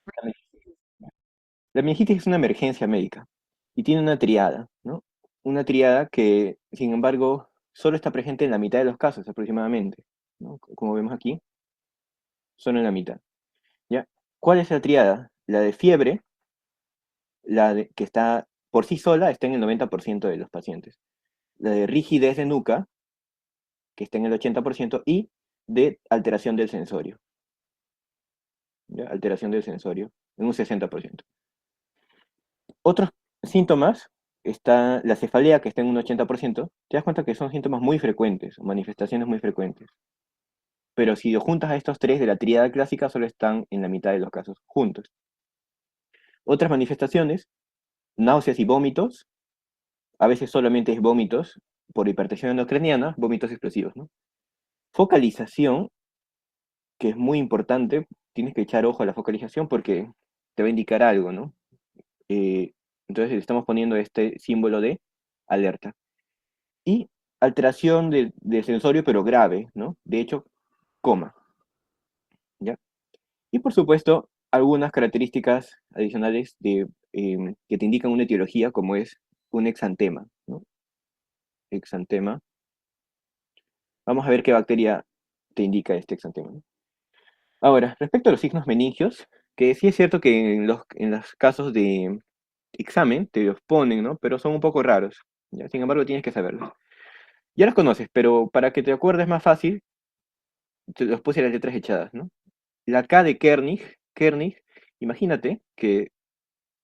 La meningitis la meningitis es una emergencia médica y tiene una triada, ¿no? Una triada que, sin embargo, solo está presente en la mitad de los casos aproximadamente, ¿no? Como vemos aquí, solo en la mitad, ¿ya? ¿Cuál es la triada? La de fiebre, que está por sí sola, está en el 90% de los pacientes. La de rigidez de nuca, que está en el 80%, y de alteración del sensorio, ¿ya? Alteración del sensorio, en un 60%. Otros síntomas, está la cefalea, que está en un 80%, te das cuenta que son síntomas muy frecuentes, manifestaciones muy frecuentes. Pero si lo juntas a estos tres de la tríada clásica, solo están en la mitad de los casos juntos. Otras manifestaciones, náuseas y vómitos, a veces solamente es vómitos por hipertensión endocraniana, vómitos explosivos, ¿no? Focalización, que es muy importante, tienes que echar ojo a la focalización porque te va a indicar algo, ¿no? Eh, entonces le estamos poniendo este símbolo de alerta. Y alteración de sensorio, pero grave, ¿no? De hecho, coma, ¿ya? Y por supuesto, algunas características adicionales que te indican una etiología, como es un exantema, ¿no? Exantema. Vamos a ver qué bacteria te indica este exantema, ¿no? Ahora, respecto a los signos meningios, que sí es cierto que en los casos de examen te los ponen, ¿no? Pero son un poco raros, ¿ya? Sin embargo, tienes que saberlos. Ya los conoces, pero para que te acuerdes más fácil, te los puse las letras echadas, ¿no? La K de Kernig, imagínate que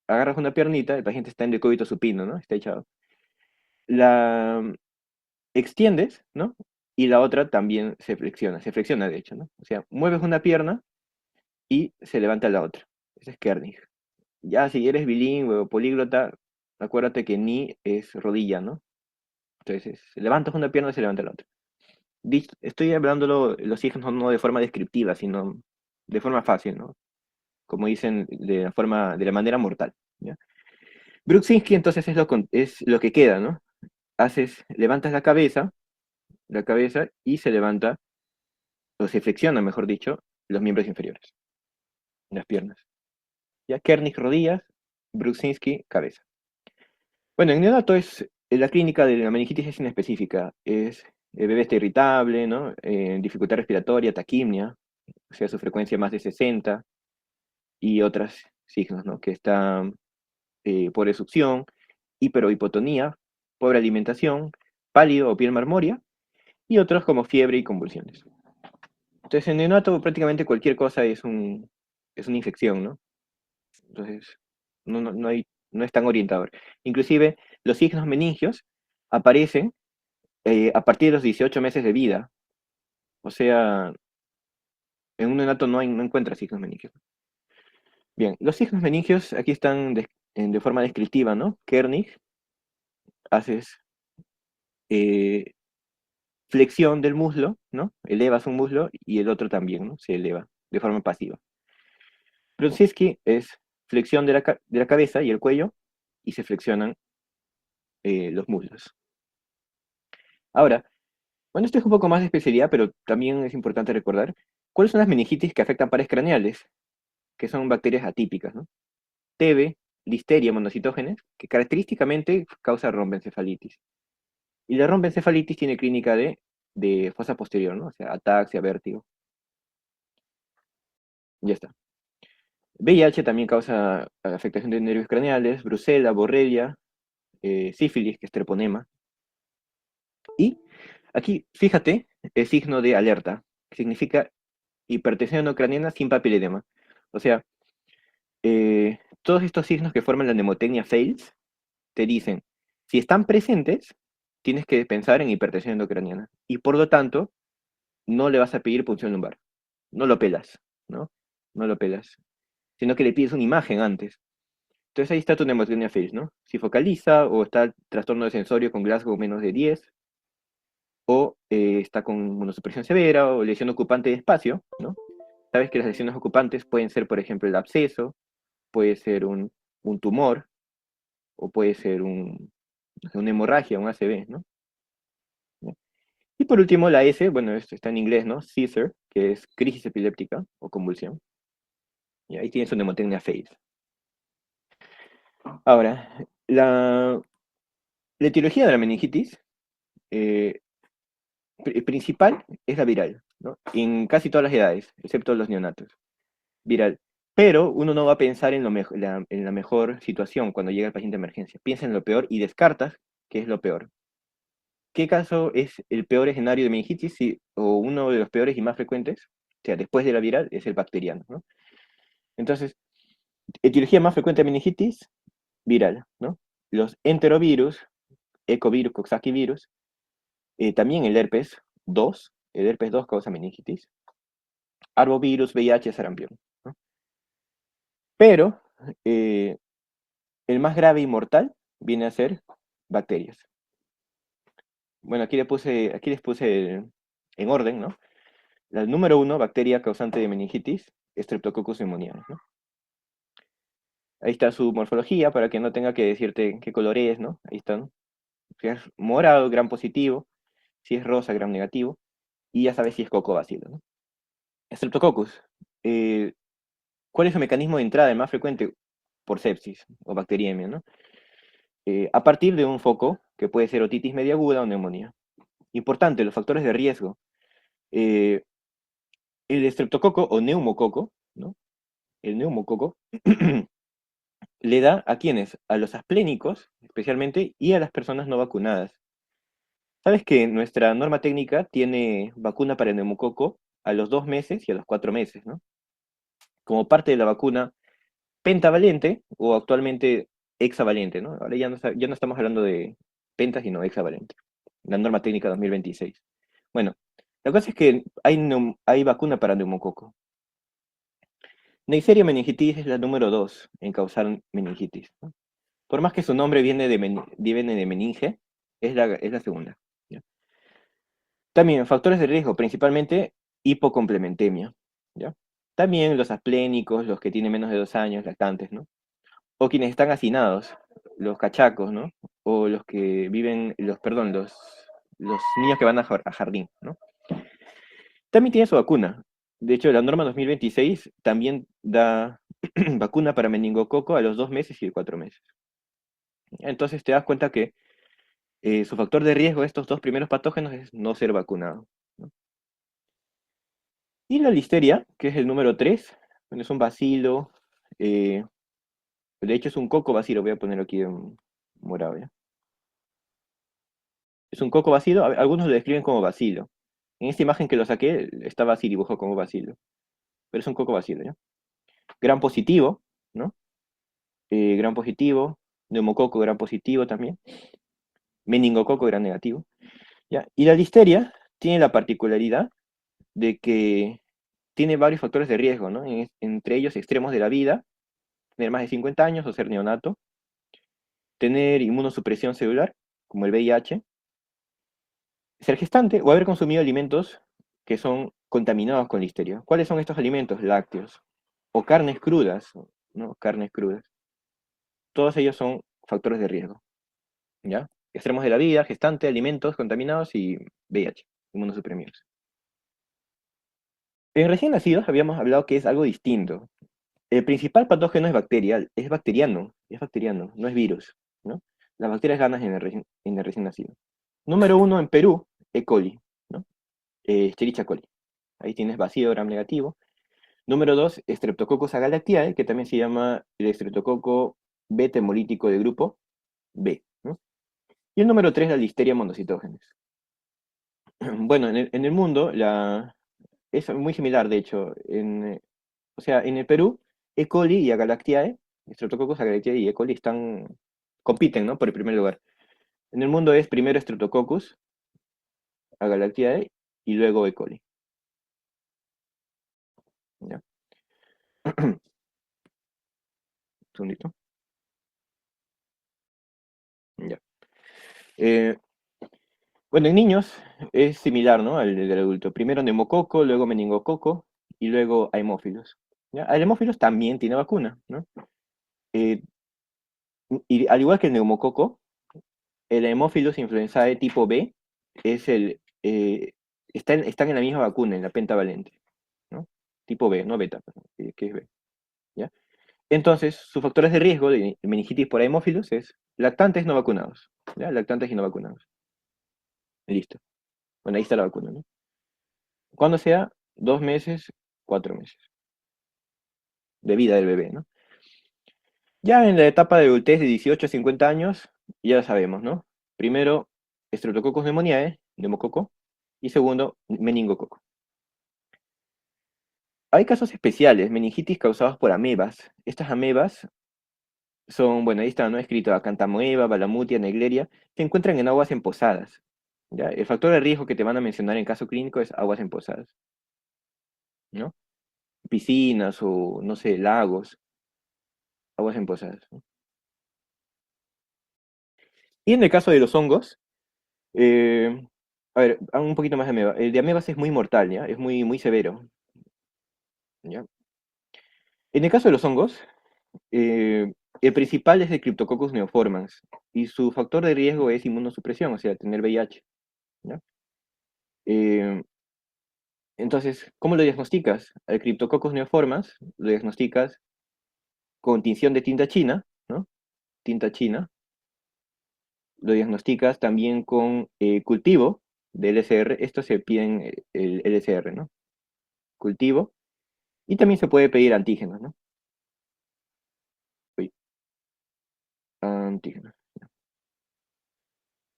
agarras una piernita, el paciente está en decúbito supino, ¿no? Está echado. La extiendes, ¿no? Y la otra también se flexiona de hecho, ¿no? O sea, mueves una pierna y se levanta la otra. Ese es Kernig. Ya si eres bilingüe o políglota, acuérdate que ni es rodilla, ¿no? Entonces, levantas una pierna y se levanta la otra. Estoy hablándolo los signos no de forma descriptiva, sino de forma fácil, ¿no? Como dicen, de la manera mortal, ¿ya? Bruksinski entonces es lo que queda, ¿no? Levantas la cabeza y se levanta, o se flexiona, mejor dicho, los miembros inferiores, las piernas. Ya Kernig rodillas, Bruksinski cabeza. Bueno, en neonato la clínica de la meningitis es inespecífica, el bebé está irritable, ¿no? Dificultad respiratoria, taquimia, o sea, su frecuencia más de 60, y otros signos, ¿no? Que están por erupción, hipotonía, pobre alimentación, pálido o piel marmórea, y otros como fiebre y convulsiones. Entonces, en neonato prácticamente cualquier cosa es una infección, ¿no? Entonces, no es tan orientador. Inclusive, los signos meningios aparecen a partir de los 18 meses de vida. O sea, en un neonato no encuentra signos meningios. Bien, los signos meningios aquí están de forma descriptiva, ¿no? Kernig, haces eh, flexión del muslo, ¿no? Elevas un muslo y el otro también, ¿no? Se eleva de forma pasiva. Brunskiski es flexión de la cabeza y el cuello y se flexionan los muslos. Ahora, bueno, esto es un poco más de especialidad, pero también es importante recordar cuáles son las meningitis que afectan pares craneales, que son bacterias atípicas, ¿no? TB, Listeria monocitógenes, que característicamente causa romboencefalitis. Y la romboencefalitis tiene clínica de fosa posterior, ¿no? O sea, ataxia, vértigo. Ya está. VIH también causa afectación de nervios craneales, brucela, borrelia, sífilis, que es treponema. Y aquí, fíjate, el signo de alerta, que significa hipertensión no craneana sin papiledema. O sea, todos estos signos que forman la nemotecnia FAILS te dicen, si están presentes, tienes que pensar en hipertensión endocraniana. Y por lo tanto, no le vas a pedir punción lumbar. No lo pelas, ¿no? No lo pelas. Sino que le pides una imagen antes. Entonces ahí está tu nemotecnia FAILS, ¿no? Si focaliza o está el trastorno de sensorio con Glasgow menos de 10, o está con monosupresión severa o lesión ocupante de espacio, ¿no? Sabes que las lesiones ocupantes pueden ser, por ejemplo, el absceso, puede ser un tumor, o puede ser una hemorragia, un ACV, ¿no? Y por último, la S, bueno, esto está en inglés, ¿no? Seizure, que es crisis epiléptica o convulsión. Y ahí tienes su mnemotecnia FACE. Ahora, la etiología de la meningitis eh, principal es la viral, ¿no? En casi todas las edades, excepto los neonatos. Viral. Pero uno no va a pensar en, en la mejor situación cuando llega el paciente de emergencia. Piensa en lo peor y descartas qué es lo peor. ¿Qué caso es el peor escenario de meningitis? O uno de los peores y más frecuentes, o sea, después de la viral, es el bacteriano, ¿no? Entonces, etiología más frecuente de meningitis, viral, ¿no? Los enterovirus, ecovirus, coxsackie-virus, también el herpes 2 causa meningitis, arbovirus, VIH, sarampión, ¿no? Pero eh, el más grave y mortal viene a ser bacterias. Bueno, aquí les puse en orden, ¿no? La número uno, bacteria causante de meningitis, Streptococcus pneumoniae, ¿no? Ahí está su morfología para que no tenga que decirte qué color es, ¿no? Ahí están. Si es morado, gram positivo. Si es rosa, gram negativo. Y ya sabes si es coco o bacilo, ¿no? Streptococcus. eh, ¿Cuál es su mecanismo de entrada el más frecuente? Por sepsis o bacteriemia, ¿no? A partir de un foco que puede ser otitis media aguda o neumonía. Importante, los factores de riesgo. Eh, el estreptococo o neumococo, ¿no? El neumococo le da a quienes, a los asplénicos especialmente y a las personas no vacunadas. ¿Sabes que nuestra norma técnica tiene vacuna para el neumococo a los 2 meses y a los 4 meses, ¿no? Como parte de la vacuna pentavalente o actualmente hexavalente, ¿no? Ahora ya no estamos hablando de penta, sino hexavalente. La norma técnica 2026. Bueno, la cosa es que hay vacuna para neumococo. Neisseria meningitis es la número 2 en causar meningitis, ¿no? Por más que su nombre viene de meninge, es la segunda, ¿ya? También factores de riesgo, principalmente hipocomplementemia, ¿ya? También los asplénicos, los que tienen menos de 2 años, lactantes, ¿no? O quienes están hacinados, los cachacos, ¿no? O los que viven, los niños que van a jardín, ¿no? También tiene su vacuna. De hecho, la norma 2026 también da vacuna para meningococo a los 2 meses y 4 meses. Entonces te das cuenta que su factor de riesgo de estos dos primeros patógenos es no ser vacunado, ¿no? Y la listeria, que es el número 3, bueno, es un bacilo, eh, de hecho es un coco bacilo, voy a ponerlo aquí en morado, ¿ya? Es un coco bacilo, algunos lo describen como bacilo. En esta imagen que lo saqué, estaba así dibujado como bacilo, pero es un coco bacilo, ¿ya? Gran positivo, ¿no? Gran positivo, neumococo gran positivo también, meningococo gran negativo, ¿ya? Y la listeria tiene la particularidad de que tiene varios factores de riesgo, ¿no? Entre ellos extremos de la vida, tener más de 50 años o ser neonato, tener inmunosupresión celular, como el VIH, ser gestante o haber consumido alimentos que son contaminados con listeria. ¿Cuáles son estos alimentos? Lácteos o carnes crudas, ¿no? Carnes crudas. Todos ellos son factores de riesgo, ¿ya? Extremos de la vida, gestante, alimentos contaminados y VIH, inmunosuprimidos. En recién nacidos habíamos hablado que es algo distinto. El principal patógeno es bacteriano, no es virus, ¿no? Las bacterias ganas en el recién nacido. Número uno en Perú, E. coli, ¿no? Escherichia coli. Ahí tienes vacío gram negativo. Número dos, Streptococcus agalactiae, que también se llama el estreptococo beta hemolítico de grupo B, ¿no? Y el número tres, la listeria monocitógenes. Bueno, en el mundo es muy similar, de hecho. O sea, en el Perú, E. coli y Agalactiae, Streptococcus agalactiae y E. coli compiten, ¿no? Por el primer lugar. En el mundo es primero Streptococcus agalactiae y luego E. coli, ¿ya? Un segundito. Ya. Eh, bueno, en niños es similar, ¿no? Al del adulto. Primero neumococo, luego meningococo y luego a hemófilos, ¿ya? A hemófilos también tiene vacuna, ¿no? Eh, y al igual que el neumococo, el Haemophilus influenzae tipo B están en la misma vacuna, en la pentavalente, ¿no? Tipo B, no beta, perdón, que es B. ¿ya? Entonces, sus factores de riesgo de meningitis por hemófilos es lactantes no vacunados, ¿ya? Lactantes y no vacunados. Listo. Bueno, ahí está la vacuna, ¿no? Cuando sea 2 meses, 4 meses de vida del bebé, ¿no? Ya en la etapa de adultez de 18 a 50 años, ya sabemos, ¿no? Primero, Streptococcus pneumoniae, neumococo, y segundo, meningococo. Hay casos especiales, meningitis causadas por amebas. Estas amebas son, bueno, ahí está, ¿no? Escrito Acantamoeba, Balamutia, Negleria, se encuentran en aguas empozadas. ¿Ya? El factor de riesgo que te van a mencionar en caso clínico es aguas empozadas, ¿no? Piscinas o, no sé, lagos, aguas empozadas, ¿no? Y en el caso de los hongos, eh, a ver, un poquito más de ameba. El de amebas es muy mortal, ¿ya? Es muy, muy severo, ¿ya? En el caso de los hongos, eh, el principal es el Cryptococcus neoformans, y su factor de riesgo es inmunosupresión, o sea, tener VIH, ¿ya? Eh, entonces, ¿cómo lo diagnosticas? Al Cryptococcus neoformans lo diagnosticas con tinción de tinta china, ¿no? Tinta china. Lo diagnosticas también con cultivo de LSR. Esto se pide en el LSR, ¿no? Cultivo. Y también se puede pedir antígenos, ¿no? Uy, antígenos.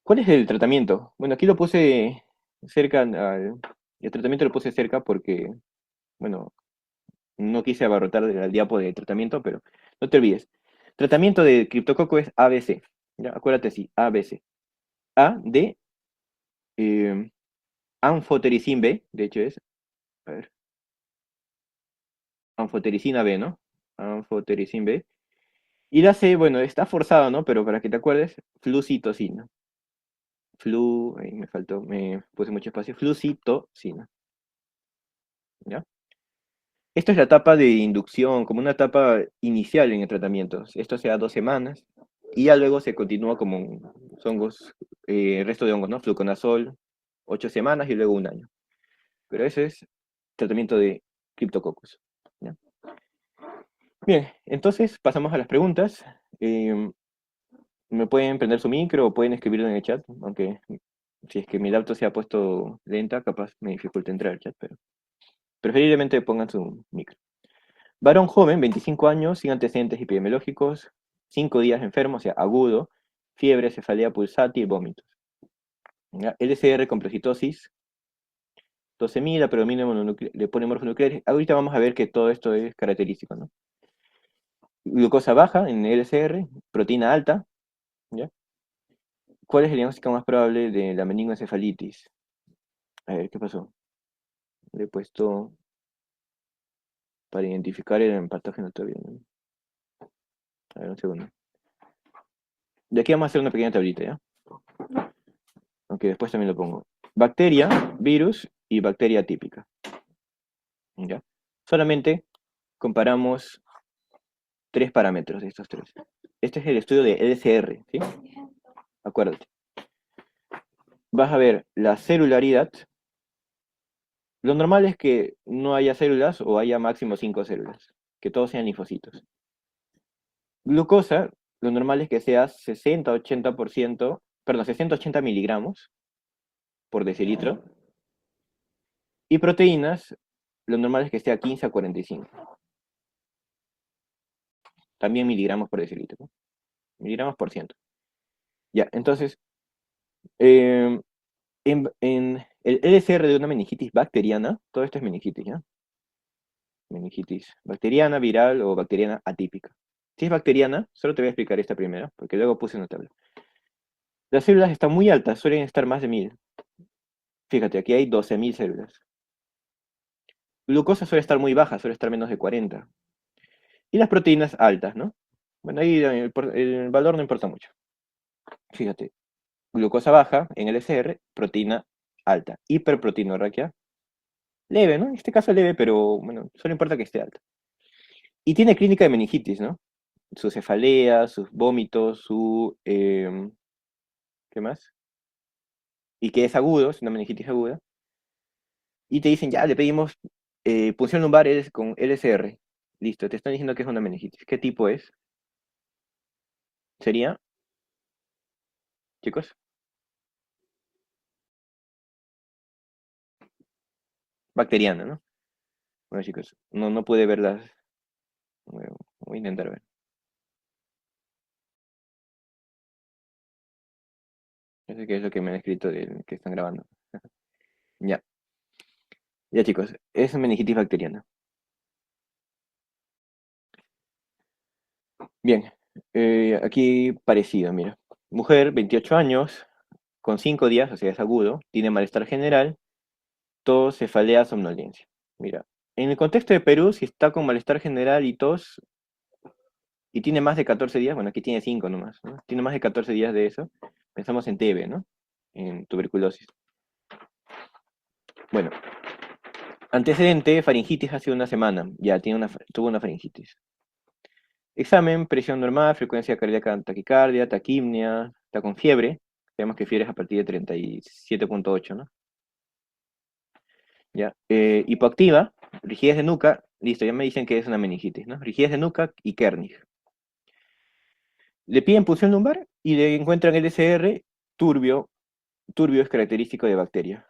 ¿Cuál es el tratamiento? Bueno, aquí lo puse cerca, el tratamiento lo puse cerca porque, bueno, no quise abarrotar el diapo de tratamiento, pero no te olvides. Tratamiento de criptococo es ABC. ¿Ya? Acuérdate así, ABC. A de eh, anfotericin B, de hecho es, a ver, anfotericina B, ¿no? Anfotericin B. Y la C, bueno, está forzado, ¿no? Pero para que te acuerdes, flucitocina. Ahí me faltó, me puse mucho espacio. Flucitocina, ¿ya? Esta es la etapa de inducción, como una etapa inicial en el tratamiento. Esto se da 2 semanas y ya luego se continúa como hongos, el resto de hongos, ¿no? Fluconazol, 8 semanas y luego un año. Pero ese es tratamiento de Cryptococcus, ¿ya? Bien, entonces pasamos a las preguntas. Me pueden prender su micro o pueden escribirlo en el chat, aunque si es que mi laptop se ha puesto lenta, capaz me dificulta entrar al chat, pero preferiblemente pongan su micro. Varón joven, 25 años, sin antecedentes epidemiológicos, 5 días enfermo, o sea, agudo, fiebre, cefalea pulsátil, vómitos. ¿Ya? LCR con pleurocitosis, 12.000, la predomina de polímeros nucleares. Ahorita vamos a ver que todo esto es característico, ¿no? Glucosa baja en LCR, proteína alta, ¿ya? ¿Cuál es el diagnóstico más probable de la meningoencefalitis? A ver, ¿qué pasó? Le he puesto para identificar el patógeno todavía, ¿no? A ver, un segundo. De aquí vamos a hacer una pequeña tablita, ¿ya? Aunque después también lo pongo. Bacteria, virus y bacteria típica, ¿ya? Solamente comparamos 3 parámetros de estos tres. Este es el estudio de LCR, ¿sí? Acuérdate. Vas a ver la celularidad. Lo normal es que no haya células o haya máximo 5 células, que todos sean linfocitos. Glucosa, lo normal es que sea 60-80%, perdón, 60-80 miligramos por decilitro. Y proteínas, lo normal es que sea 15 a 45. También miligramos por decilitro, ¿no? Miligramos por ciento. Ya, entonces, eh, en el LCR de una meningitis bacteriana, todo esto es meningitis, ¿ya? Meningitis bacteriana, viral o bacteriana atípica. Si es bacteriana, solo te voy a explicar esta primera, porque luego puse una tabla. Las células están muy altas, suelen estar más de 1000. Fíjate, aquí hay 12.000 células. Glucosa suele estar muy baja, suele estar menos de 40. Y las proteínas altas, ¿no? Bueno, ahí el valor no importa mucho. Fíjate, glucosa baja en LCR, proteína alta. Hiperproteinorraquia, leve, ¿no? En este caso leve, pero bueno, solo importa que esté alta. Y tiene clínica de meningitis, ¿no? Su cefalea, sus vómitos, ¿qué más? Y que es agudo, es una meningitis aguda. Y te dicen, ya, le pedimos punción lumbar con LCR. Listo, te están diciendo que es una meningitis. ¿Qué tipo es? ¿Sería, chicos? Bacteriana, ¿no? Bueno, chicos, no pude verlas. Bueno, voy a intentar ver. No sé qué es lo que me han escrito de que están grabando. Ya, ya chicos, es meningitis bacteriana. Bien, aquí parecido, mira. Mujer, 28 años, con 5 días, o sea, es agudo, tiene malestar general, tos, cefalea, somnolencia. Mira, en el contexto de Perú, si está con malestar general y tos, y tiene más de 14 días, bueno, aquí tiene 5 nomás, ¿no? Tiene más de 14 días de eso, pensamos en TB, ¿no? En tuberculosis. Bueno, antecedente, faringitis hace una semana, ya tuvo una faringitis. Examen, presión normal, frecuencia cardíaca, taquicardia, taquimnia, está con fiebre. Sabemos que fiebre es a partir de 37,8, ¿no? Ya. Hipoactiva, rigidez de nuca, listo, ya me dicen que es una meningitis, ¿no? Rigidez de nuca y Kernig. Le piden punción lumbar y le encuentran LSR turbio. Turbio es característico de bacteria.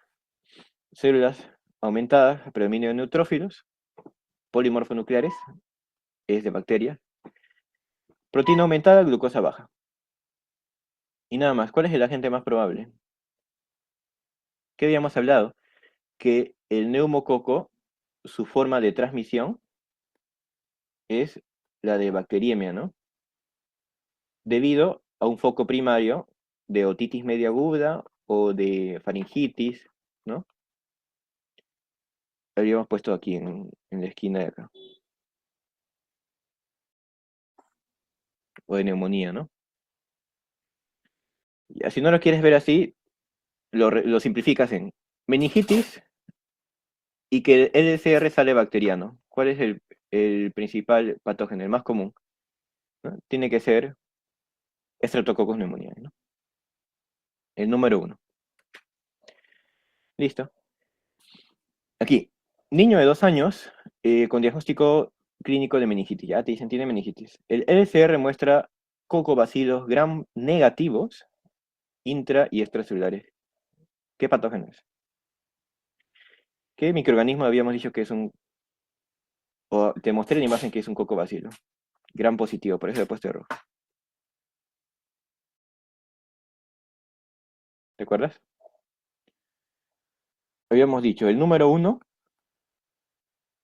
Células aumentadas, predominio de neutrófilos, polimorfonucleares, es de bacteria. Proteína aumentada, glucosa baja. Y nada más, ¿cuál es el agente más probable? ¿Qué habíamos hablado? Que el neumococo, su forma de transmisión es la de bacteriemia, ¿no? Debido a un foco primario de otitis media aguda o de faringitis, ¿no? Lo habíamos puesto aquí en la esquina de acá. O de neumonía, ¿no? Y si no lo quieres ver así, lo simplificas en meningitis y que el LCR sale bacteriano. ¿Cuál es el principal patógeno, el más común? ¿No? Tiene que ser Streptococcus pneumoniae, ¿no? El número uno. Listo. Aquí, niño de 2 años con diagnóstico clínico de meningitis. Ya te dicen, tiene meningitis. El LCR muestra cocobacilos gram negativos intra y extracelulares. ¿Qué patógeno es? ¿Qué microorganismo habíamos dicho que es un... O te mostré la imagen que es un cocobacilo. Gran positivo, por eso le he puesto de rojo. ¿Te acuerdas? Habíamos dicho, el número uno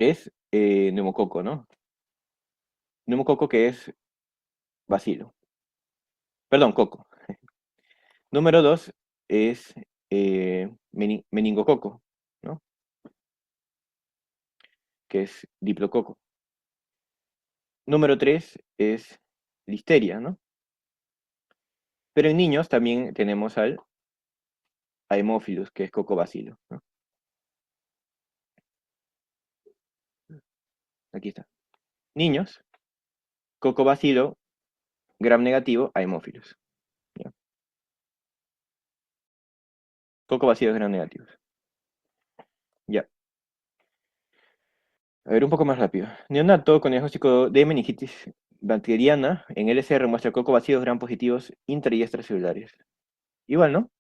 es neumococo, ¿no? Neumococo que es bacilo. Perdón, coco. Número dos es meningococo, ¿no? Que es diplococo. Número tres es listeria, ¿no? Pero en niños también tenemos al Haemophilus, que es cocobacilo, ¿no? Aquí está. Niños, cocobacilo, gram negativo, Haemophilus. ¿Ya? Cocobacilos gram negativos. Ya. A ver, un poco más rápido. Neonato con diagnóstico de meningitis bacteriana en LCR muestra cocobacilos gram positivos intra y extracelulares. Igual, ¿no?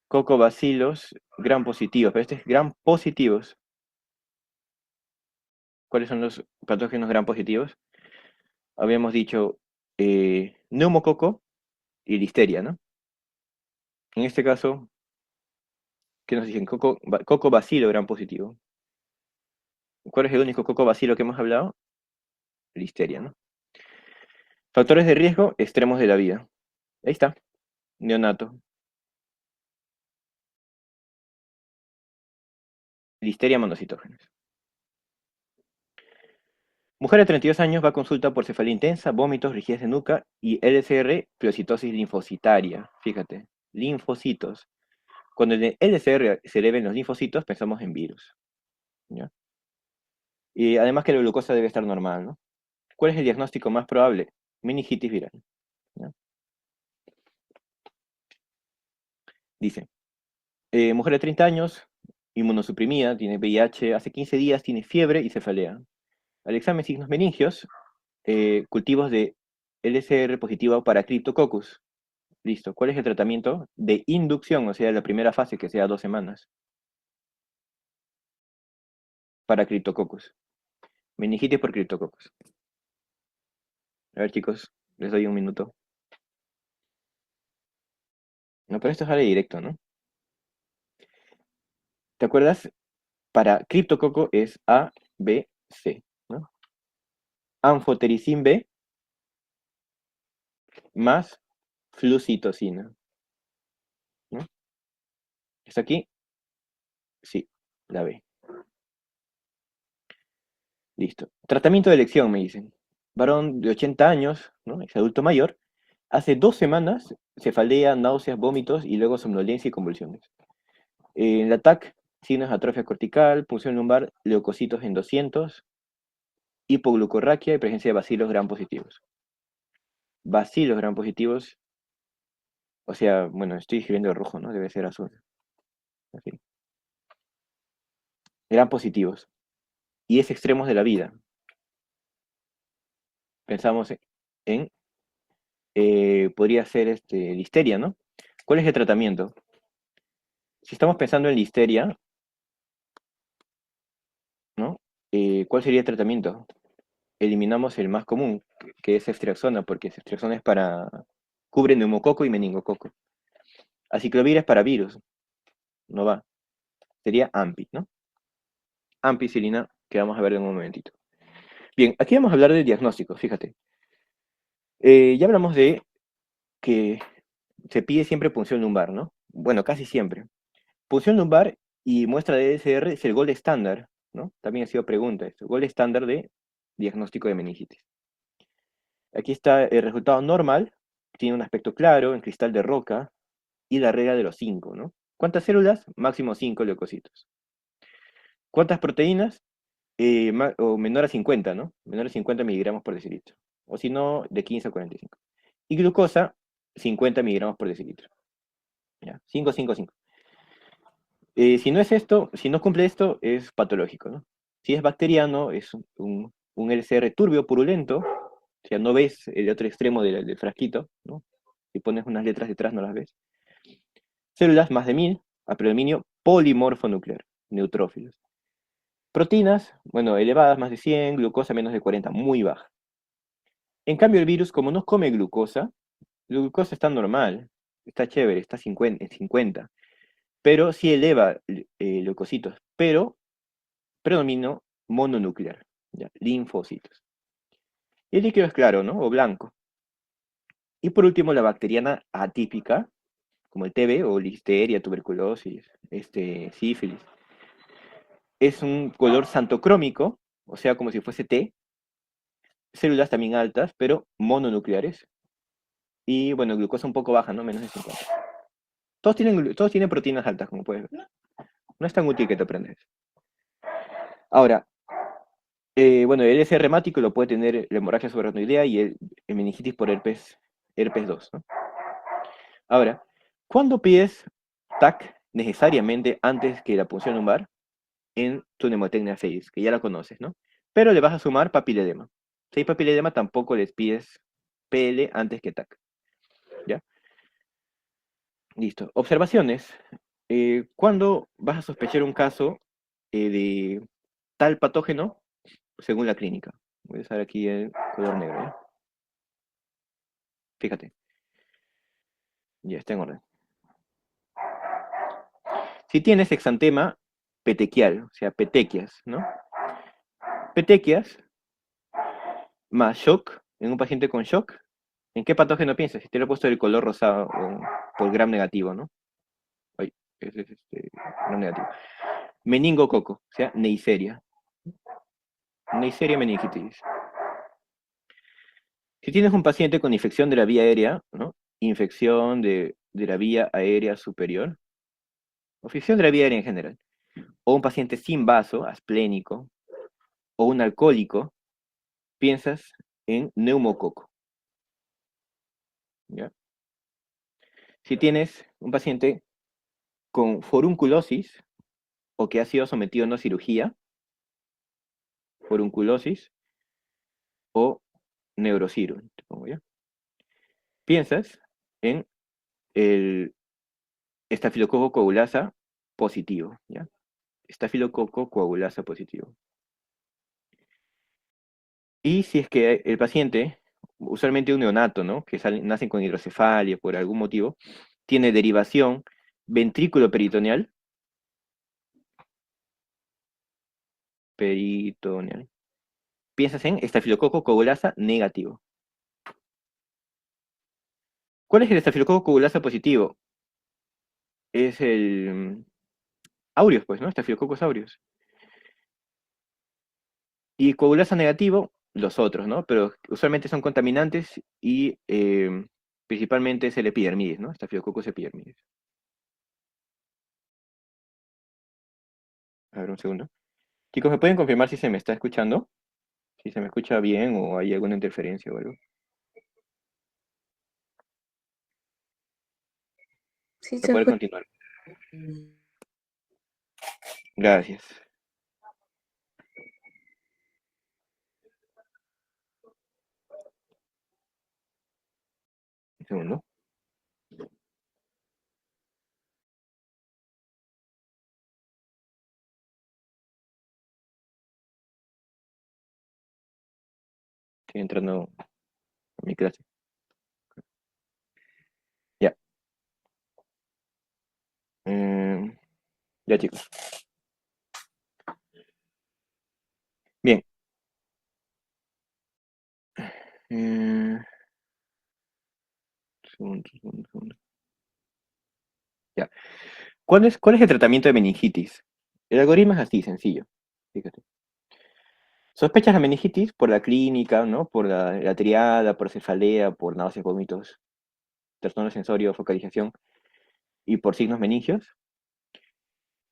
Cocobacilos gram positivos, pero este es gram positivos. ¿Cuáles son los patógenos gram positivos? Habíamos dicho neumococo y listeria, ¿no? En este caso, ¿qué nos dicen? Cocobacilo gram positivo. ¿Cuál es el único cocobacilo que hemos hablado? Listeria, ¿no? Factores de riesgo extremos de la vida. Ahí está, neonato. Listeria monocitógenes. Mujer de 32 años va a consulta por cefalea intensa, vómitos, rigidez de nuca y LCR, pleocitosis linfocitaria. Fíjate, linfocitos. Cuando en el LCR se eleven los linfocitos, pensamos en virus. ¿Ya? Y además que la glucosa debe estar normal, ¿no? ¿Cuál es el diagnóstico más probable? Meningitis viral. ¿Ya? Dice, mujer de 30 años, inmunosuprimida, tiene VIH, hace 15 días tiene fiebre y cefalea. Al examen signos meningios, cultivos de LCR positivo para Cryptococcus. Listo. ¿Cuál es el tratamiento de inducción? O sea, la primera fase, que sea 2 semanas, para Cryptococcus. Meningitis por Cryptococcus. A ver, chicos, les doy un minuto. No, pero esto sale directo, ¿no? ¿Te acuerdas? Para Cryptococo es A, B, C, ¿no? Anfotericin B más flucitocina, ¿no? ¿Está aquí? Sí, la B. Listo. Tratamiento de elección, me dicen. Varón de 80 años, ¿no? Es adulto mayor. Hace 2 semanas, cefalea, náuseas, vómitos y luego somnolencia y convulsiones. En el ATAC, signos de atrofia cortical, punción lumbar, leucocitos en 200, hipoglucorraquia y presencia de bacilos gram positivos. Bacilos gram positivos, o sea, bueno, estoy escribiendo rojo, ¿no? Debe ser azul. Así. Gram positivos. Y es extremos de la vida. Pensamos en, podría ser listeria, ¿no? ¿Cuál es el tratamiento? Si estamos pensando en listeria, ¿no? ¿Cuál sería el tratamiento? Eliminamos el más común, que es ceftriaxona, porque ceftriaxona es para, cubre neumococo y meningococo. Aciclovir es para virus, no va. Sería AMPI, ¿no? Ampicilina, que vamos a ver en un momentito. Bien, aquí vamos a hablar de diagnóstico, fíjate. Ya hablamos de que se pide siempre punción lumbar, ¿no? Bueno, casi siempre. Punción lumbar y muestra de ESR es el gol estándar, ¿no? También ha sido pregunta esto, gol estándar de diagnóstico de meningitis. Aquí está el resultado normal, tiene un aspecto claro, en cristal de roca, y la regla de los 5, ¿no? ¿Cuántas células? Máximo 5 leucocitos. ¿Cuántas proteínas? O menor a 50, ¿no? Menor a 50 miligramos por decilitro. O si no, de 15 a 45. Y glucosa, 50 miligramos por decilitro. ¿Ya? 5, 5, 5. Si no es esto, si no cumple esto, es patológico, ¿no? Si es bacteriano, es un LCR turbio, purulento, o sea, no ves el otro extremo del frasquito, ¿no? Si pones unas letras detrás, no las ves. Células más de 1000, a predominio polimorfo nuclear, neutrófilos. Proteínas, bueno, elevadas, más de 100, glucosa menos de 40, muy baja. En cambio, el virus, como no come glucosa, la glucosa está normal, está chévere, está 50, en 50, pero sí eleva leucocitos, pero predomino mononuclear, ¿ya? Linfocitos. Y el líquido es claro, ¿no? O blanco. Y por último, la bacteriana atípica, como el TB o listeria, tuberculosis, sífilis. Es un color santocrómico, o sea, como si fuese té, células también altas, pero mononucleares. Y bueno, glucosa un poco baja, ¿no? Menos de 50. Todos tienen proteínas altas, como puedes ver. No es tan útil que te aprendes. Ahora, bueno, el S reumático lo puede tener la hemorragia subaracnoidea y el meningitis por herpes 2, ¿no? Ahora, ¿cuándo pides TAC necesariamente antes que la punción lumbar? En tu mnemotecnia 6, que ya la conoces, ¿no? Pero le vas a sumar papiledema. Si hay papiledema, tampoco les pides PL antes que TAC, ¿ya? Listo. Observaciones. ¿Cuándo vas a sospechar un caso de tal patógeno según la clínica? Voy a usar aquí el color negro, ¿ya? Fíjate, ya está en orden. Si tienes exantema petequial, o sea, petequias, ¿no? Petequias más shock, en un paciente con shock, ¿en qué patógeno piensas? Si te lo he puesto el color rosado por gram negativo, ¿no? Ay, ese es gram negativo. Meningococo, o sea, Neisseria. Neisseria meningitis. Si tienes un paciente con infección de la vía aérea, ¿no? Infección de la vía aérea superior, o infección de la vía aérea en general, o un paciente sin vaso, asplénico, o un alcohólico, piensas en neumococo, ¿ya? Si tienes un paciente con forunculosis o que ha sido sometido a una cirugía, forunculosis o neurociro, te pongo ya. Piensas en el estafilococo coagulasa positivo, ¿ya? Estafilococo coagulasa positivo. Y si es que el paciente, usualmente un neonato, ¿no? Que nacen con hidrocefalia por algún motivo, tiene derivación ventrículo peritoneal. Piensas en estafilococo coagulasa negativo. ¿Cuál es el estafilococo coagulasa positivo? Es el aureus, pues, ¿no? Estafilococcus aureus. Y coagulasa negativo, los otros, ¿no? Pero usualmente son contaminantes y principalmente es el epidermidis, ¿no? Staphylococcus epidermidis. A ver, un segundo. Chicos, ¿me pueden confirmar si se me está escuchando? Si se me escucha bien o hay alguna interferencia o algo. Sí, Para se poder escucha. continuar. Gracias. Un segundo. Estoy entrando a mi clase. Ya. Ya, chicos. Bien. Eh, segundo. Ya. ¿Cuál es el tratamiento de meningitis? El algoritmo es así, sencillo. Fíjate. Sospechas la meningitis por la clínica, ¿no? Por la triada, por cefalea, por náuseas, vómitos, trastorno sensorio, focalización y por signos meningios.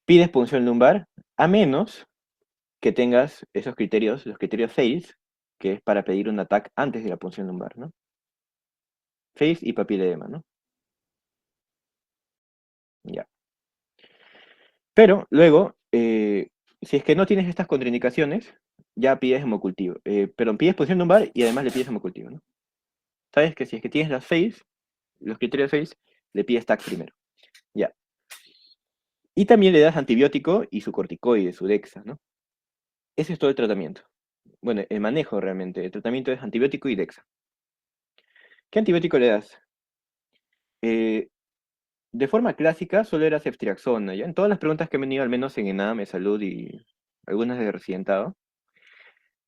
Pides punción lumbar, a menos que tengas esos criterios, los criterios FAILS, que es para pedir un ATAC antes de la punción lumbar, ¿no? FAILS y papiledema, ¿no? Ya. Pero luego, si es que no tienes estas contraindicaciones, ya pides hemocultivo. Pero pides punción lumbar y además le pides hemocultivo, ¿no? Sabes que si es que tienes las FAILS, los criterios FAILS, le pides TAC primero. Ya. Y también le das antibiótico y su corticoide, su Dexa, ¿no? Ese es todo el tratamiento. Bueno, el manejo realmente. El tratamiento es antibiótico y Dexa. ¿Qué antibiótico le das? Eh, de forma clásica solo era ceftriaxona, ¿ya? En todas las preguntas que he venido, al menos en ENAME, Salud y algunas de residentado,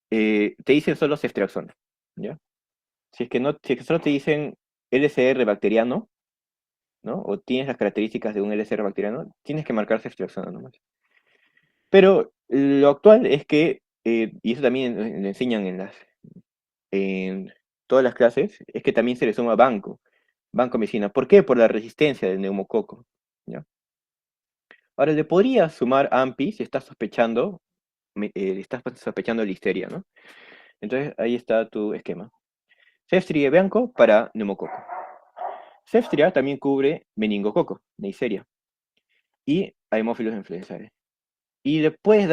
te dicen solo ceftriaxona, ¿ya? Si es que solo te dicen LCR bacteriano, ¿no? O tienes las características de un LCR bacteriano, tienes que marcar ceftriaxona nomás. Pero lo actual es que, y eso también lo enseñan en todas las clases, es que también se le suma banco medicina. ¿Por qué? Por la resistencia del neumococo, ¿ya? Ahora, le podrías sumar AMPI si estás sospechando listeria, ¿no? Entonces, ahí está tu esquema. Ceftriaxona Bianco para neumococo. Ceftriaxona también cubre meningococo, Neisseria, y Haemophilus influenzae. Y le puedes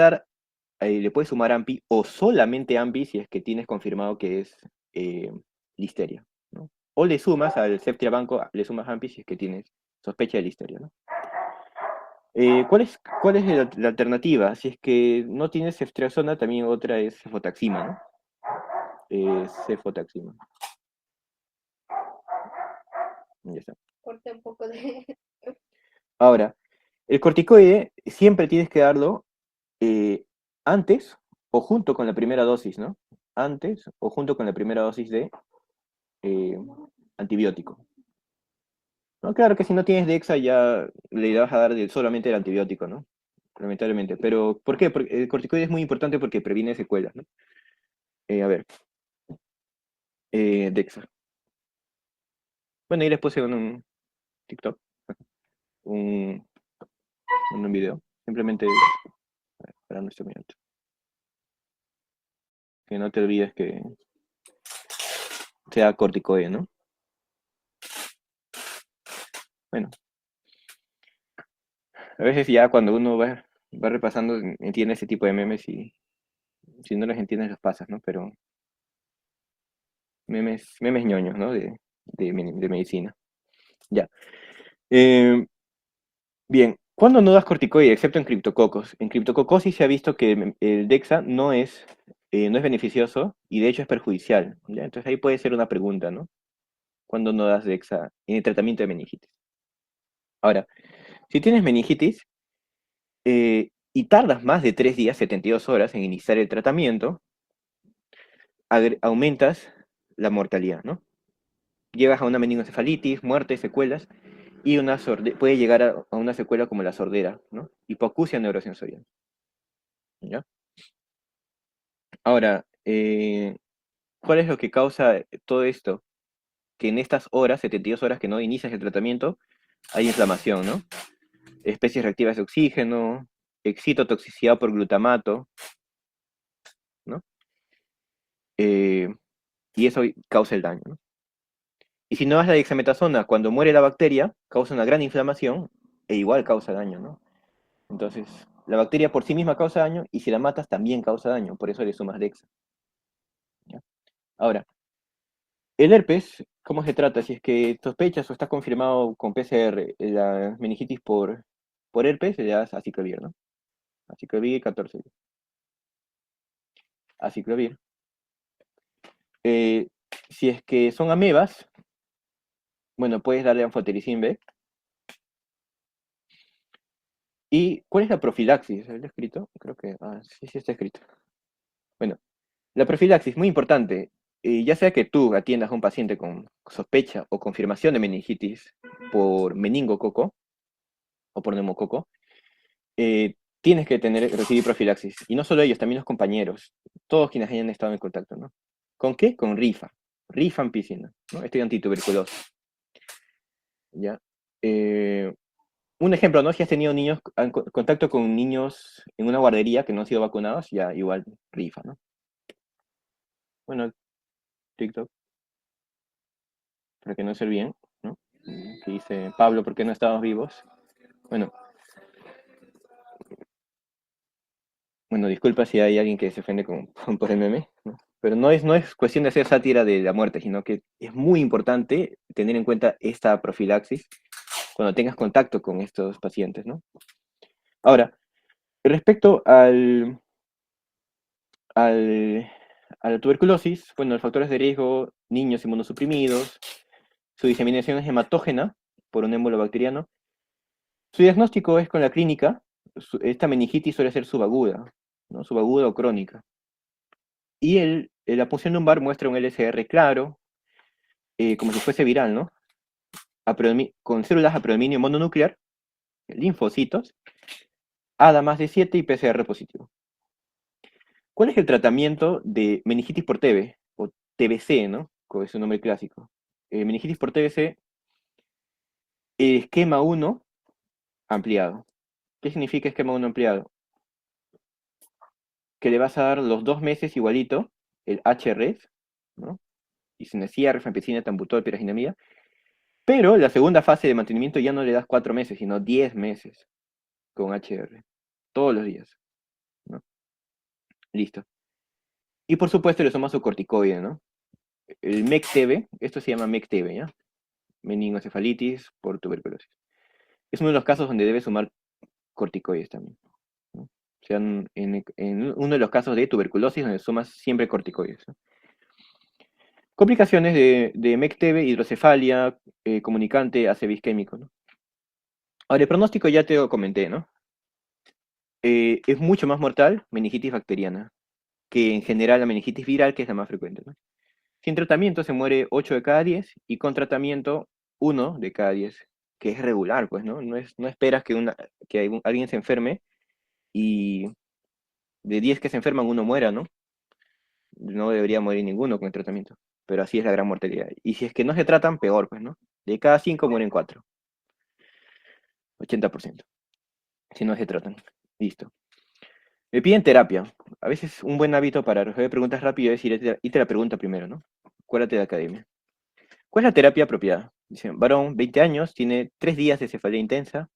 sumar AMPI o solamente AMPI si es que tienes confirmado que es eh, listeria, ¿no? O le sumas al Ceftriaxona Banco, le sumas AMPI si es que tienes sospecha de listeria, ¿no? ¿Cuál es la alternativa? Si es que no tienes ceftriaxona, también otra es cefotaxima, ¿no? Cefotaxima. Ya está. Corté un poco de... Ahora, el corticoide siempre tienes que darlo eh, antes o junto con la primera dosis, ¿no? Antes o junto con la primera dosis de eh, antibiótico. ¿No? Claro que si no tienes Dexa ya le vas a dar solamente el antibiótico, ¿no? Lamentablemente. Pero, ¿por qué? Porque el corticoide es muy importante porque previene secuelas, ¿no? A ver, Dexa. Bueno, ahí les puse un TikTok, un, un video. Simplemente para nuestro minuto. Que no te olvides que sea corticoide, ¿no? Bueno, a veces ya cuando uno va repasando entiende ese tipo de memes y Si no los entiendes, los pasas, ¿no? Pero memes ñoños, ¿no? De medicina. Ya. Eh, bien, ¿cuándo no das corticoide? Excepto en criptococos. En criptococosis se ha visto que el DEXA no es beneficioso y de hecho es perjudicial. ¿Ya? Entonces ahí puede ser una pregunta, ¿no? ¿Cuándo no das DEXA en el tratamiento de meningitis? Ahora, si tienes meningitis y tardas más de 3 días, 72 horas en iniciar el tratamiento, aumentas la mortalidad, ¿no? Llegas a una meningoencefalitis, muerte, secuelas, y puede llegar a una secuela como la sordera, ¿no? Hipoacusia neurosensorial, ¿ya? Ahora, ¿cuál es lo que causa todo esto? Que en estas horas, 72 horas que no inicias el tratamiento, hay inflamación, ¿no? Especies reactivas de oxígeno, excitotoxicidad por glutamato, ¿no? Eh, y eso causa el daño, ¿no? Y si no das la dexametasona cuando muere la bacteria, causa una gran inflamación e igual causa daño, ¿no? Entonces, la bacteria por sí misma causa daño y si la matas también causa daño, por eso le sumas dexa, ¿ya? Ahora, el herpes, ¿cómo se trata? Si es que sospechas o está confirmado con PCR la meningitis por herpes, le das aciclovir, ¿no? Aciclovir 14 días. Aciclovir. Eh, si es que son amebas, bueno, puedes darle anfotericin B. ¿Y cuál es la profilaxis? ¿Está escrito? Creo que, sí, sí está escrito. Bueno, la profilaxis, muy importante. Ya sea que tú atiendas a un paciente con sospecha o confirmación de meningitis por meningococo o por neumococo, tienes que recibir profilaxis. Y no solo ellos, también los compañeros, todos quienes hayan estado en contacto, ¿no? ¿Con qué? Con rifampicina, ¿no? Este antituberculoso, ¿ya? Eh, un ejemplo, ¿no? Si has tenido contacto con niños en una guardería que no han sido vacunados, ya igual rifa, ¿no? Bueno, TikTok, para que no se olviden, ¿no? Que dice, Pablo, ¿por qué no estamos vivos? Bueno, bueno, disculpa si hay alguien que se ofende por el meme, ¿no? Pero no es cuestión de hacer sátira de la muerte, sino que es muy importante tener en cuenta esta profilaxis cuando tengas contacto con estos pacientes, ¿no? Ahora, respecto al, a la tuberculosis, bueno, los factores de riesgo, niños inmunosuprimidos, su diseminación es hematógena por un émbolo bacteriano. Su diagnóstico es con la clínica. Esta meningitis suele ser subaguda, ¿no? Subaguda o crónica. Y la punción lumbar muestra un LCR claro, como si fuese viral, ¿no? Con células a predominio mononuclear, linfocitos, ADA más de 7 y PCR positivo. ¿Cuál es el tratamiento de meningitis por TB? O TBC, ¿no? Con su nombre clásico. Meningitis por TBC, esquema 1 ampliado. ¿Qué significa esquema 1 ampliado? Que le vas a dar los 2 meses igualito, el HRS, ¿no? Isoniazida, rifampicina, tambutol, piraginamida. Pero la segunda fase de mantenimiento ya no le das 4 meses, sino 10 meses con HR. Todos los días, ¿no? Listo. Y por supuesto le sumas su corticoide, ¿no? El MEC-TB, esto se llama MEC-TB, ¿ya? Meningoencefalitis por tuberculosis. Es uno de los casos donde debe sumar corticoides también, ¿no? O sea, en uno de los casos de tuberculosis donde sumas siempre corticoides, ¿no? Complicaciones de MEC-TB, hidrocefalia, comunicante, ACV isquémico, ¿no? Ahora, el pronóstico ya te lo comenté, ¿no? Es mucho más mortal meningitis bacteriana que en general la meningitis viral, que es la más frecuente, ¿no? Sin tratamiento se muere 8 de cada 10 y con tratamiento 1 de cada 10, que es regular, pues, ¿no? No esperas que alguien se enferme y de 10 que se enferman uno muera, ¿no? No debería morir ninguno con el tratamiento, pero así es la gran mortalidad. Y si es que no se tratan, peor, pues, ¿no? De cada 5 mueren 4, 80%, si no se tratan. Listo. Me piden terapia. A veces un buen hábito para resolver preguntas rápido es irte a la pregunta primero, ¿no? Acuérdate de academia. ¿Cuál es la terapia apropiada? Dice, varón, 20 años, tiene 3 días de cefalea intensa,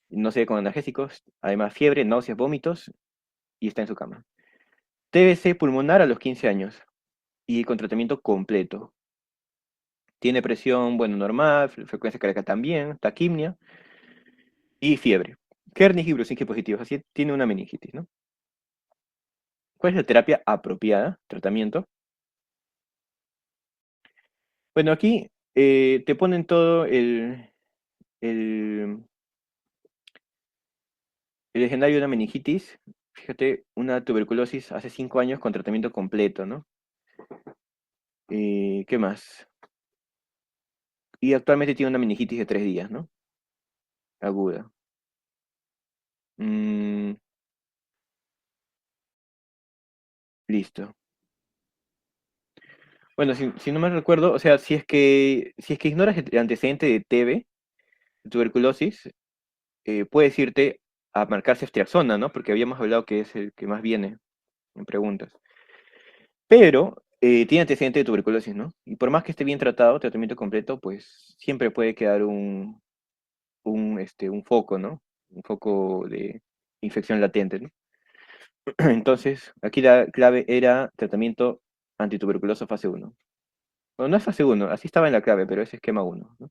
no se ve con analgésicos, además fiebre, náuseas, vómitos y está en su cama. TBC pulmonar a los 15 años y con tratamiento completo. Tiene presión, bueno, normal, frecuencia cardíaca también, taquimia y fiebre. Kernig y Brucinski positivos, así tiene una meningitis, ¿no? ¿Cuál es la terapia apropiada? Tratamiento. Bueno, aquí te ponen todo el, el escenario de una meningitis. Fíjate, una tuberculosis hace 5 años con tratamiento completo, ¿no? ¿Qué más? Y actualmente tiene una meningitis de 3 días, ¿no? Aguda. Mm, listo. Bueno, si no me recuerdo, o sea, si es que ignoras el antecedente de TB, de tuberculosis, puedes irte a marcar ceftriaxona, ¿no? Porque habíamos hablado que es el que más viene en preguntas. Pero tiene antecedente de tuberculosis, ¿no? Y por más que esté bien tratado, tratamiento completo, pues siempre puede quedar un foco, ¿no? Un foco de infección latente, ¿no? Entonces, aquí la clave era tratamiento antituberculoso fase uno. Bueno, no es fase uno, así estaba en la clave, pero es esquema uno, ¿no?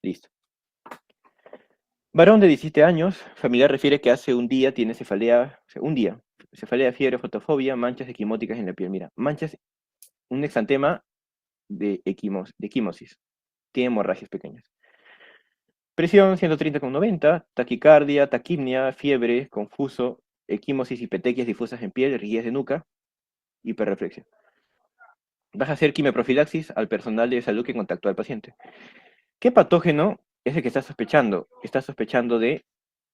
Listo. Varón de 17 años, familiar refiere que hace un día tiene cefalea, o sea, un día, cefalea, fiebre, fotofobia, manchas equimóticas en la piel. Mira, manchas, un exantema de equimosis. Tiene hemorragias pequeñas. Presión 130,90, taquicardia, taquimnia, fiebre, confuso, equimosis y petequias difusas en piel, rigidez de nuca, hiperreflexia. Vas a hacer quimioprofilaxis al personal de salud que contactó al paciente. ¿Qué patógeno es el que está sospechando? Está sospechando de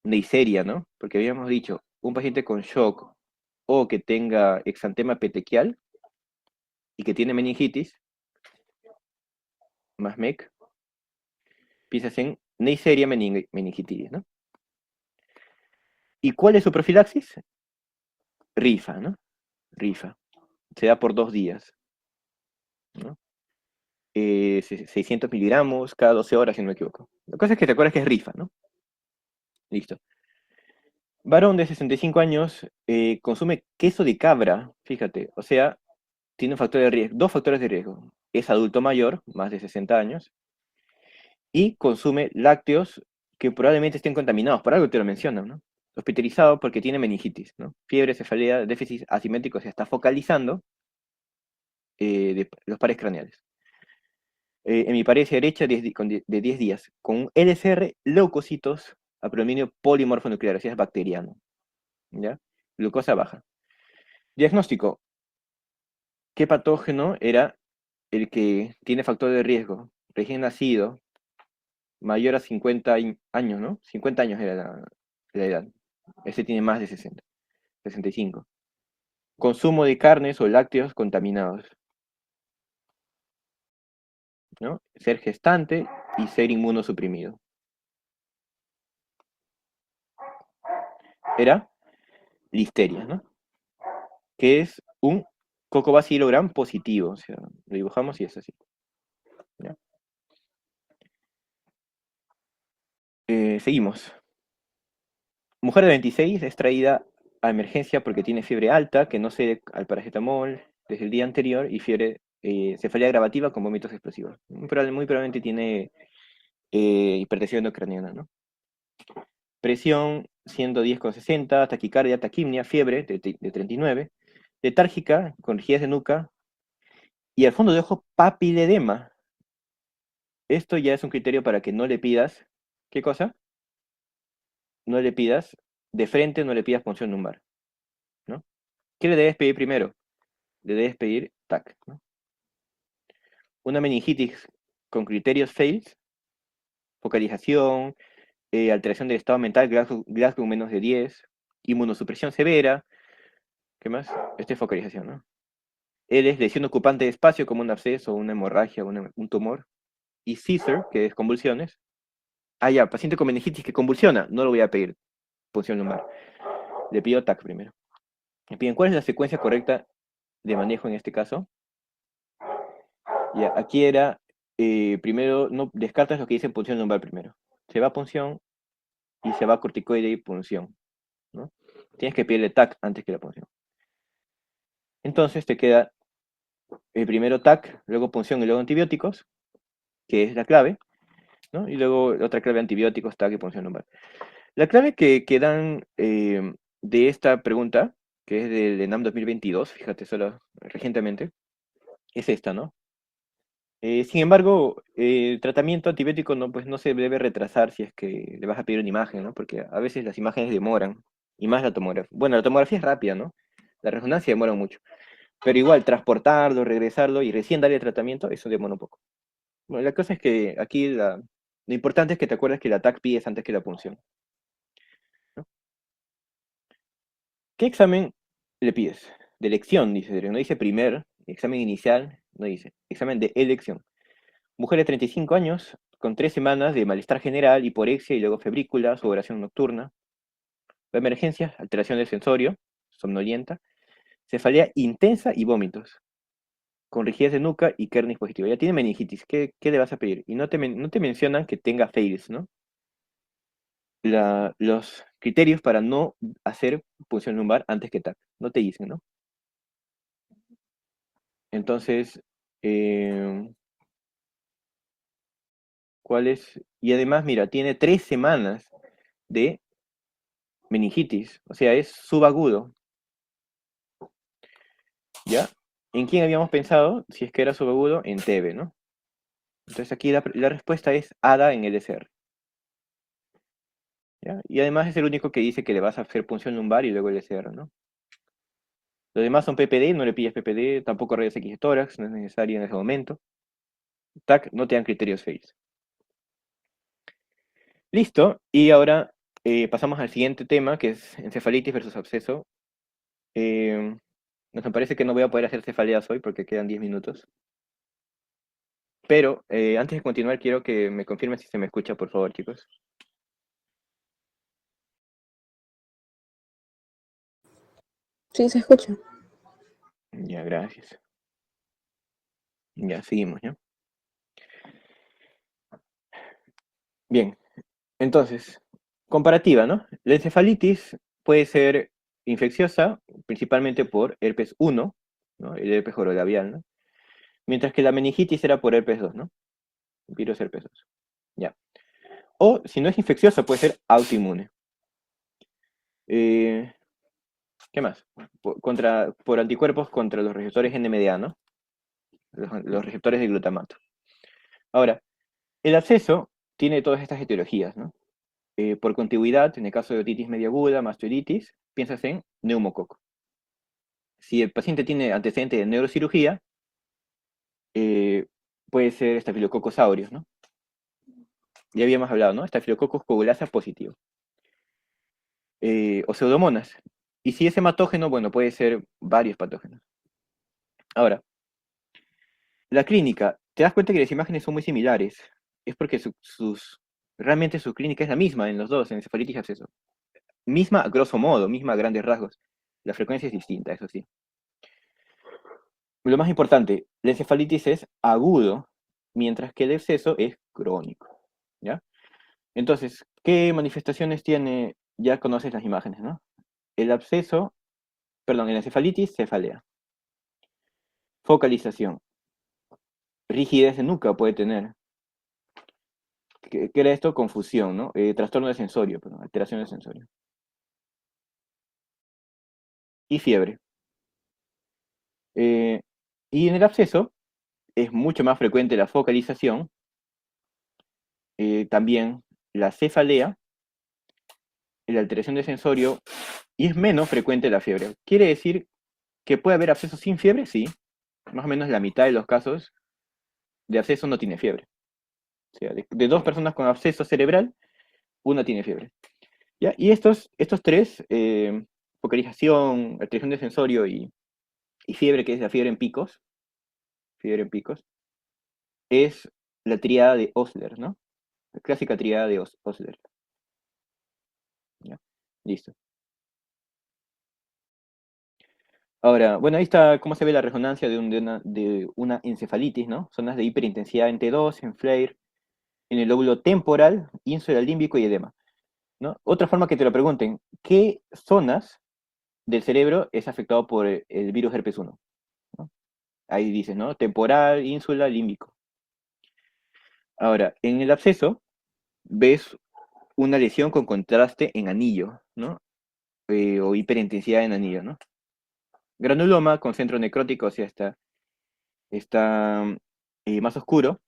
Neisseria, ¿no? Porque habíamos dicho, un paciente con shock o que tenga exantema petequial y que tiene meningitis, más MEC, piensas en Neisseria meningitis, ¿no? ¿Y cuál es su profilaxis? Rifa, ¿no? Rifa. Se da por 2 días, ¿no? 600 miligramos cada 12 horas, si no me equivoco. La cosa es que te acuerdas que es rifa, ¿no? Listo. Varón de 65 años consume queso de cabra, fíjate, o sea, tiene un factor de riesgo, dos factores de riesgo. Es adulto mayor, más de 60 años, y consume lácteos que probablemente estén contaminados, por algo te lo mencionan, ¿no? Hospitalizado porque tiene meningitis, ¿no? Fiebre, cefalea, déficit asimétrico, se está focalizando de los pares craneales. En mi pared derecha de 10 días, con un LCR, leucocitos a predominio polimorfonuclear, o sea, es bacteriano, ¿ya? Glucosa baja. Diagnóstico, ¿qué patógeno era el que tiene factor de riesgo? Recién nacido, mayor a 50 años, ¿no? 50 años era la edad. Este tiene más de 60, 65. Consumo de carnes o lácteos contaminados, ¿no? Ser gestante y ser inmunosuprimido. Era listeria, ¿no? Que es un Cocobacilo gram positivo, o sea, lo dibujamos y es así, ¿ya? Seguimos. Mujer de 26 es traída a emergencia porque tiene fiebre alta, que no cede al paracetamol desde el día anterior y fiebre, cefalea gravativa con vómitos explosivos. Muy probablemente tiene hipertensión endocraniana, ¿no? Presión 110,60, taquicardia, taquimnia, fiebre de 39, letárgica con rigidez de nuca y al fondo de ojo papiledema. Esto ya es un criterio para que no le pidas, ¿qué cosa? No le pidas de frente, no le pidas punción lumbar, ¿no? ¿Qué le debes pedir primero? Le debes pedir TAC, ¿no? Una meningitis con criterios FAILS, focalización, alteración del estado mental, Glasgow menos de 10, inmunosupresión severa, ¿qué más? Esta es focalización, ¿no? Él es lesión ocupante de espacio como un absceso, una hemorragia, un tumor. Y Caesar, que es convulsiones. Ah, ya, paciente con meningitis que convulsiona, no lo voy a pedir punción lumbar. Le pido TAC primero. Me piden cuál es la secuencia correcta de manejo en este caso. Ya, aquí era, primero, no descartas lo que dice punción lumbar primero. Se va a punción y se va a corticoide y punción, ¿no? Tienes que pedirle TAC antes que la punción. Entonces te queda primero TAC, luego punción y luego antibióticos, que es la clave, ¿no? Y luego otra clave, antibióticos, TAC y punción lumbar. La clave que dan de esta pregunta, que es del ENAM 2022, fíjate, solo recientemente, es esta, ¿no? Sin embargo, el tratamiento antibiótico no, pues, no se debe retrasar si es que le vas a pedir una imagen, ¿no? Porque a veces las imágenes demoran, y más la tomografía. Bueno, la tomografía es rápida, ¿no? La resonancia demora mucho. Pero igual, transportarlo, regresarlo y recién darle tratamiento, eso demora un poco. Bueno, la cosa es que aquí lo importante es que te acuerdes que la TAC-PI es antes que la punción, ¿no? ¿Qué examen le pides? De elección, dice, no dice primer, examen inicial, no dice, examen de elección. Mujer de 35 años, con 3 semanas de malestar general, hiporexia y luego febrícula, sudoración nocturna, emergencias, alteración del sensorio, somnolienta, cefalea intensa y vómitos, con rigidez de nuca y kernis positivo. Ya tiene meningitis, ¿qué le vas a pedir? Y no te mencionan que tenga fails, ¿no? Los criterios para no hacer punción lumbar antes que TAC, no te dicen, ¿no? Entonces, eh, ¿cuál es? Y además, mira, tiene 3 semanas de meningitis, o sea, es subagudo, ¿ya? ¿En quién habíamos pensado? Si es que era subagudo, en TB, ¿no? Entonces aquí la respuesta es ADA en LSR, ¿ya? Y además es el único que dice que le vas a hacer punción lumbar y luego LSR, ¿no? Los demás son PPD, no le pillas PPD, tampoco rayos X de tórax, no es necesario en ese momento. TAC, no te dan criterios FACE. Listo, y ahora pasamos al siguiente tema, que es encefalitis versus absceso. Eh, me parece que no voy a poder hacer cefaleas hoy porque quedan 10 minutos. Pero antes de continuar, quiero que me confirmen si se me escucha, por favor, chicos. Sí, se escucha. Ya, gracias. Ya, seguimos, ¿ya? Bien, entonces, comparativa, ¿no? La encefalitis puede ser infecciosa, principalmente por herpes 1, ¿no? El herpes orolabial, ¿no? Mientras que la meningitis era por herpes 2, ¿no? Virus herpes 2. Ya. O, si no es infecciosa, puede ser autoinmune. Eh, ¿Qué más? Por anticuerpos contra los receptores NMDA, ¿no? Los receptores de glutamato. Ahora, el absceso tiene todas estas etiologías, ¿no? Por contigüidad, en el caso de otitis media aguda, mastoiditis, piensas en neumococo. Si el paciente tiene antecedente de neurocirugía, eh, puede ser Staphylococcus aureus, ¿no? Ya habíamos hablado, ¿no? Staphylococcus coagulasa positivo. O pseudomonas. Y si es hematógeno, bueno, puede ser varios patógenos. Ahora, la clínica, te das cuenta que las imágenes son muy similares. Es porque realmente su clínica es la misma en los dos, en encefalitis y absceso. Misma a grosso modo, misma a grandes rasgos. La frecuencia es distinta, eso sí. Lo más importante, la encefalitis es agudo, mientras que el absceso es crónico, ¿ya? Entonces, ¿qué manifestaciones tiene? Ya conoces las imágenes, ¿no? El absceso, perdón, la encefalitis, cefalea. Focalización. Rigidez de nuca puede tener. ¿Qué era esto? Confusión, ¿no? Trastorno de sensorio, perdón, alteración de sensorio. Y fiebre. Eh, y en el absceso es mucho más frecuente la focalización, también la cefalea, la alteración de sensorio, y es menos frecuente la fiebre. ¿Quiere decir que puede haber absceso sin fiebre? Sí. Más o menos la mitad de los casos de absceso no tiene fiebre. O sea, de dos personas con absceso cerebral, una tiene fiebre. ¿Ya? Y estos tres, focalización, alteración de sensorio y fiebre, que es la fiebre en picos, es la tríada de Osler, ¿no? La clásica tríada de Osler. ¿Ya? Listo. Ahora, bueno, ahí está cómo se ve la resonancia de una encefalitis, ¿no? Zonas de hiperintensidad en T2, en FLAIR, en el lóbulo temporal, límbico y edema, ¿no? Otra forma que te lo pregunten, ¿qué zonas del cerebro es afectado por el virus herpes 1, ¿no? Ahí dice, ¿no? Temporal, ínsula, límbico. Ahora, en el absceso ves una lesión con contraste en anillo, ¿no? O hiperintensidad en anillo, ¿no? Granuloma con centro necrótico, o sea, está más oscuro,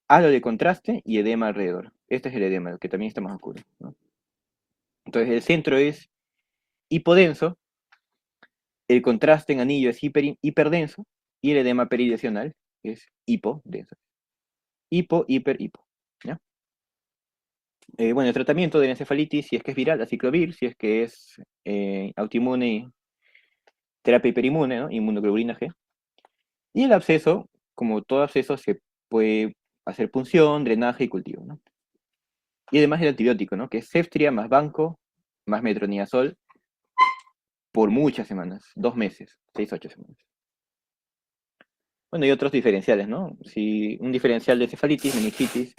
halo de contraste y edema alrededor. Este es el edema, que también está más oscuro, ¿no? Entonces el centro es hipodenso, el contraste en anillo es hiperdenso y el edema peridicional es hipodenso. Hipo, hiper, hipo. ¿Ya? Bueno, el tratamiento de la encefalitis, si es que es viral, aciclovir, si es que es autoinmune, terapia hiperinmune, ¿no? Inmunoglobulina G. Y el absceso, como todo absceso, se puede hacer punción, drenaje y cultivo, ¿no? Y además el antibiótico, ¿no? Que es Ceftria más banco más metronidazol por muchas semanas, 2 meses, 6, 8 semanas. Bueno, y otros diferenciales, ¿no? Si un diferencial de cefalitis, meningitis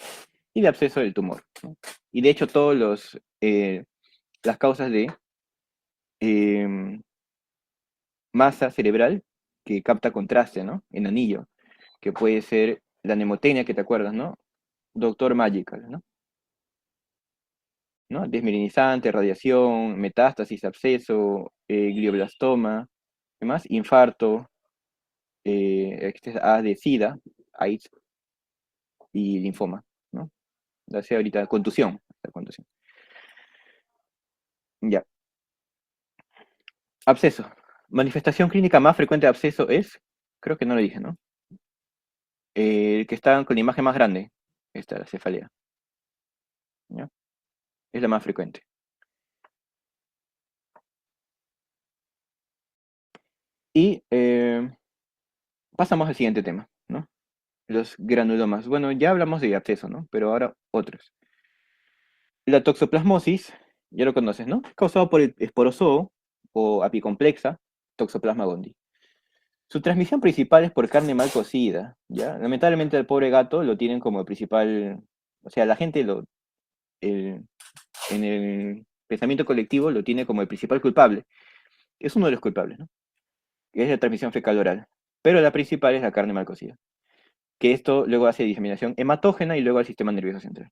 y de absceso del tumor, ¿no? Y de hecho, las causas de eh, masa cerebral que capta contraste, ¿no? En anillo, que puede ser la nemotecnia, que te acuerdas, ¿no? Doctor Magical, ¿no? ¿No? Desmielinizante, radiación, metástasis, absceso, glioblastoma, ¿qué más? Infarto, de SIDA, AIDS y linfoma, ¿no? Ya sea ahorita contusión, la contusión. Ya. Absceso. Manifestación clínica más frecuente de absceso es, creo que no lo dije, ¿no? El que está con la imagen más grande, esta, la cefalea, ¿ya? Es la más frecuente. Y pasamos al siguiente tema, ¿no? Los granulomas. Bueno, ya hablamos de absceso, ¿no? Pero ahora otros. La toxoplasmosis, ya lo conoces, ¿no? Causado por el esporozoo o apicomplexa, Toxoplasma gondii. Su transmisión principal es por carne mal cocida, ¿ya? Lamentablemente al pobre gato lo tienen como el principal, o sea, la gente el- en el pensamiento colectivo lo tiene como el principal culpable. Es uno de los culpables, ¿no? Que es la transmisión fecal oral. Pero la principal es la carne mal cocida, que esto luego hace diseminación hematógena y luego al sistema nervioso central.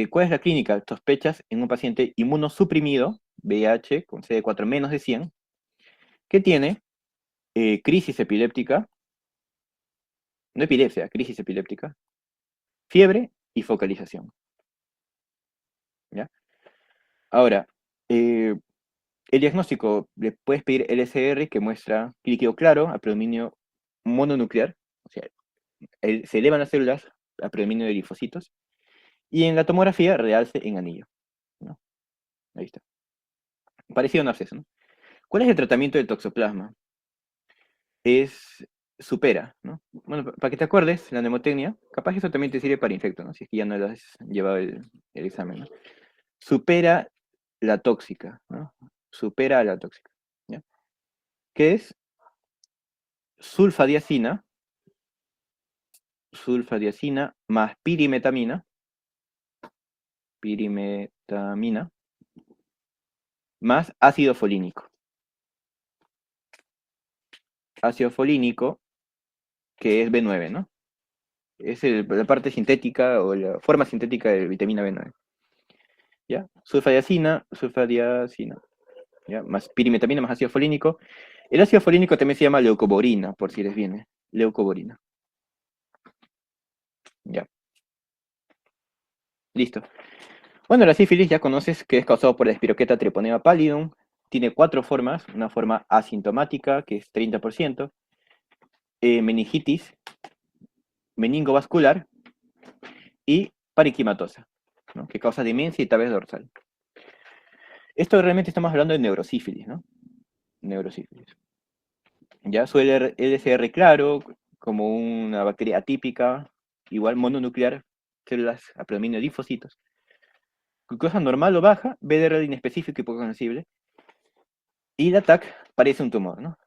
¿Cuál es la clínica? Sospechas en un paciente inmunosuprimido, VIH, con CD4 menos de 100, que tiene crisis epiléptica, no epilepsia, crisis epiléptica, fiebre y focalización. ¿Ya? Ahora, eh, el diagnóstico, le puedes pedir LSR que muestra líquido claro a predominio mononuclear, o sea, se elevan las células a predominio de linfocitos, y en la tomografía realce en anillo, ¿no? Ahí está. Parecido a un absceso, ¿no? ¿Cuál es el tratamiento del toxoplasma? Es supera, ¿no? Bueno, para que te acuerdes, la nemotecnia, capaz eso también te sirve para infecto, ¿no? Si es que ya no lo has llevado el examen, ¿no? Supera la tóxica, ¿no? Supera a la tóxica, ¿ya? Que es sulfadiazina, sulfadiazina más pirimetamina, más ácido folínico. Ácido folínico, que es B9, ¿no? Es la parte sintética o la forma sintética de vitamina B9. ¿Ya? Sulfadiazina, ¿ya? Más pirimetamina más ácido folínico. El ácido folínico también se llama leucoborina, por si les viene. Leucoborina. Ya, listo. Bueno, la sífilis ya conoces que es causado por la Espiroqueta treponema pallidum. Tiene 4 formas. Una forma asintomática, que es 30%. Meningitis, meningovascular y parenquimatosa, ¿no? Que causa demencia y tabes dorsal. Esto realmente estamos hablando de neurosífilis, ¿no? Neurosífilis. Ya suele LSR claro, como una bacteria atípica, igual mononuclear, células a predominio de linfocitos. Glucosa normal o baja, BDR inespecífico y poco sensible. Y el ATAC parece un tumor, ¿no?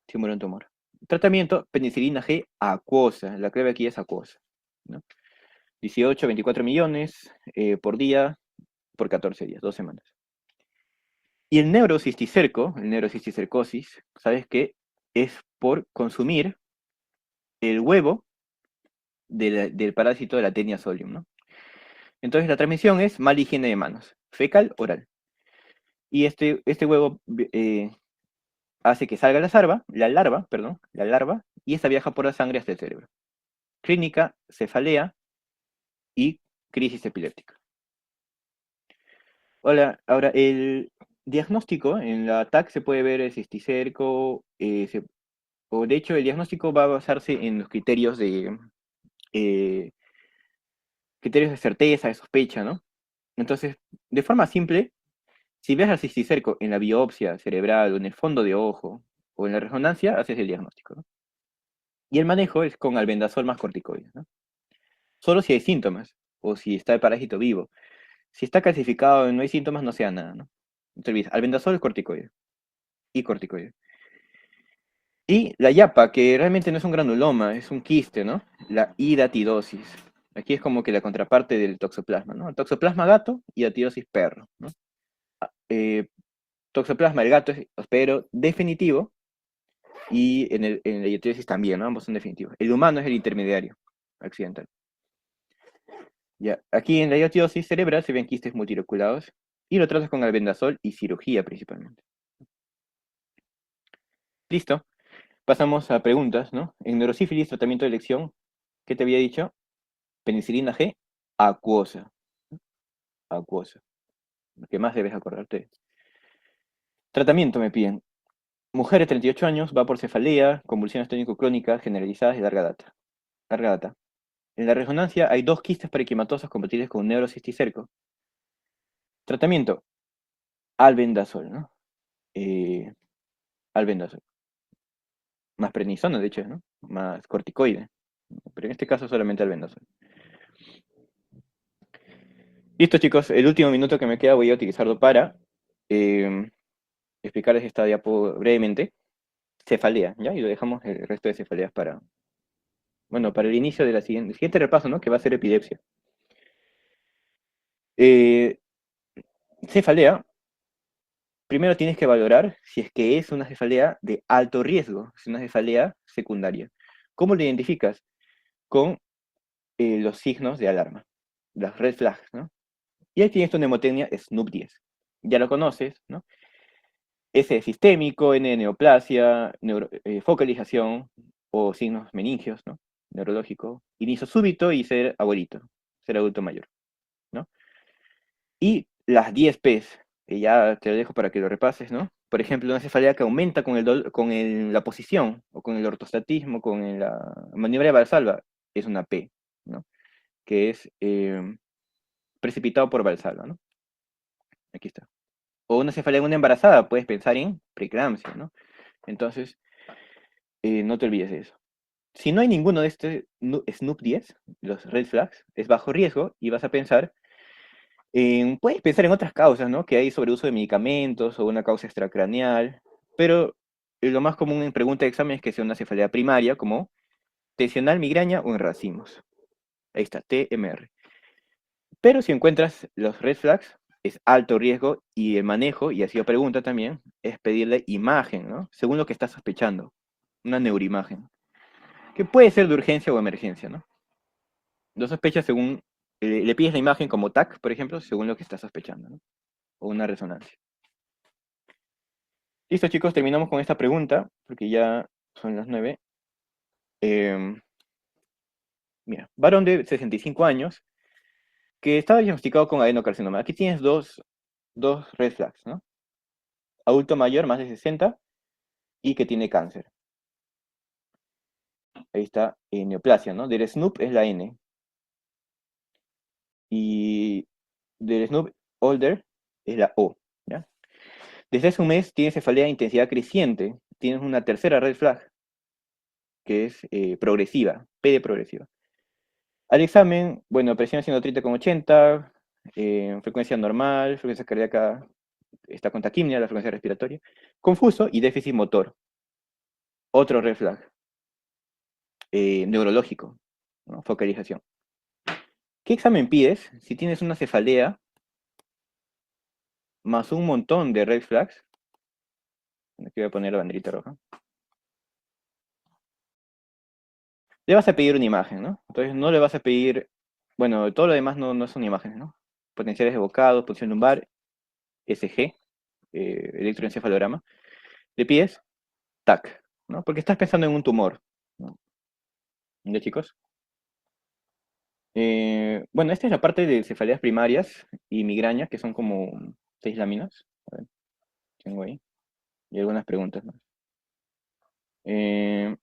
Simula un tumor. Tratamiento, penicilina G acuosa. La clave aquí es acuosa, ¿no? 18, 24 millones por día por 14 días, 2 semanas. Y el neurocisticerco, el neurocisticercosis, ¿sabes qué? Es por consumir el huevo del parásito de la Tenia solium, ¿no? Entonces la transmisión es mala higiene de manos, fecal, oral. Y este huevo hace que salga la larva, y esta viaja por la sangre hasta el cerebro. Clínica, cefalea y crisis epiléptica. Hola, ahora el diagnóstico en la TAC se puede ver el cisticerco, o de hecho el diagnóstico va a basarse en los eh, criterios de certeza, de sospecha, ¿no? Entonces, de forma simple, si ves al cisticerco en la biopsia cerebral o en el fondo de ojo o en la resonancia, haces el diagnóstico, ¿no? Y el manejo es con albendazol más corticoides, ¿no? Solo si hay síntomas o si está el parásito vivo. Si está calcificado y no hay síntomas, no sea nada, ¿no? No te olvides, albendazol es corticoide y corticoide. Y la yapa, que realmente no es un granuloma, es un quiste, ¿no? La hidatidosis. Aquí es como que la contraparte del toxoplasma, ¿no? Toxoplasma gato y hidatidosis perro, ¿no? Eh, Toxoplasma el gato es hospedero definitivo y en la hidatidosis también, ¿no? Ambos son definitivos. El humano es el intermediario accidental. Ya, aquí en la hidatidosis cerebral se ven quistes multiloculados y lo tratas con albendazol y cirugía principalmente. Listo. Pasamos a preguntas, ¿no? En neurosífilis, tratamiento de elección, ¿qué te había dicho? Penicilina G, acuosa. Acuosa. Lo que más debes acordarte. Tratamiento me piden. Mujer de 38 años, va por cefalea, convulsiones tónico-clónicas generalizadas de larga data. Larga data. En la resonancia hay dos quistes parenquimatosas compatibles con un neurocisticerco. Tratamiento, albendazol, ¿no? Eh, albendazol. Más prednisona, de hecho, ¿no? Más corticoide. Pero en este caso solamente albendazol. Listo, chicos. El último minuto que me queda voy a utilizarlo para eh, explicarles esta diapo brevemente. Cefalea, ¿ya? Y lo dejamos el resto de cefaleas para, bueno, para el inicio de el siguiente repaso, ¿no? Que va a ser epilepsia. Eh, Cefalea, primero tienes que valorar si es que es una cefalea de alto riesgo, si es una cefalea secundaria. ¿Cómo lo identificas? Con los signos de alarma, las red flags, ¿no? Y aquí tienes tu mnemotecnia SNUP10. Ya lo conoces, ¿no? S sistémico, N de neoplasia, focalización o signos meningios, ¿no? Neurológico, inicio súbito y ser abuelito, ser adulto mayor, ¿no? Y las 10 P's, que ya te lo dejo para que lo repases, ¿no? Por ejemplo, una cefalea que aumenta la posición, o con el ortostatismo, con la maniobra de Valsalva, es una P, ¿no? Que es precipitado por Valsalva, ¿no? Aquí está. O una cefalea en una embarazada, puedes pensar en preeclampsia, ¿no? Entonces, no te olvides de eso. Si no hay ninguno de este SNUP 10, los red flags, es bajo riesgo y vas a pensar puedes pensar en otras causas, ¿no? Que hay sobreuso de medicamentos o una causa extracraneal, pero lo más común en pregunta de examen es que sea una cefalea primaria, como tensional migraña o en racimos. Ahí está, TMR. Pero si encuentras los red flags, es alto riesgo y el manejo, y así lo pregunta también, es pedirle imagen, ¿no? Según lo que estás sospechando, una neuroimagen, que puede ser de urgencia o emergencia, ¿no? Lo sospechas según, le pides la imagen como TAC, por ejemplo, según lo que estás sospechando, ¿no? O una resonancia. Listo, chicos, terminamos con esta pregunta, porque ya son las 9. Em, Mira, varón de 65 años que estaba diagnosticado con adenocarcinoma. Aquí tienes dos red flags, ¿no? Adulto mayor, más de 60, y que tiene cáncer. Ahí está, neoplasia, ¿no? Del SNUP es la N. Y del SNUP older es la O, ¿ya? Desde hace un mes tiene cefalea de intensidad creciente. Tienes una tercera red flag, que es progresiva, P de progresiva. Al examen, bueno, presión 130/80, frecuencia normal, frecuencia cardíaca está con taquimia, la frecuencia respiratoria, confuso y déficit motor. Otro red flag, neurológico, ¿no? Focalización. ¿Qué examen pides si tienes una cefalea más un montón de red flags. Aquí voy a poner la banderita roja. Le vas a pedir una imagen, ¿no? Entonces no le vas a pedir, bueno, todo lo demás no son imágenes, ¿no? Potenciales evocados, posición lumbar, SG, electroencefalograma. Le pides TAC, ¿no? Porque estás pensando en un tumor, ¿no? ¿Ya, chicos? Bueno, esta es la parte de cefaleas primarias y migraña, que son como 6 láminas. A ver, tengo ahí. Y algunas preguntas más. Eh,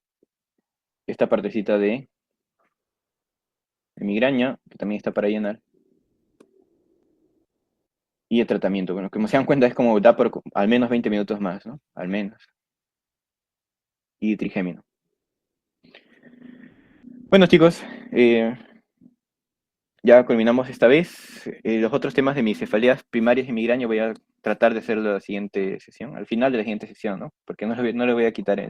esta partecita de migraña, que también está para llenar. Y el tratamiento, bueno, como se dan cuenta es como da por al menos 20 minutos más, ¿no? Al menos. Y trigémino. Bueno, chicos, ya culminamos esta vez. Los otros temas de mis cefaleas primarias y migraña voy a tratar de hacerlo la siguiente sesión, al final de la siguiente sesión, ¿no? Porque no le voy a quitar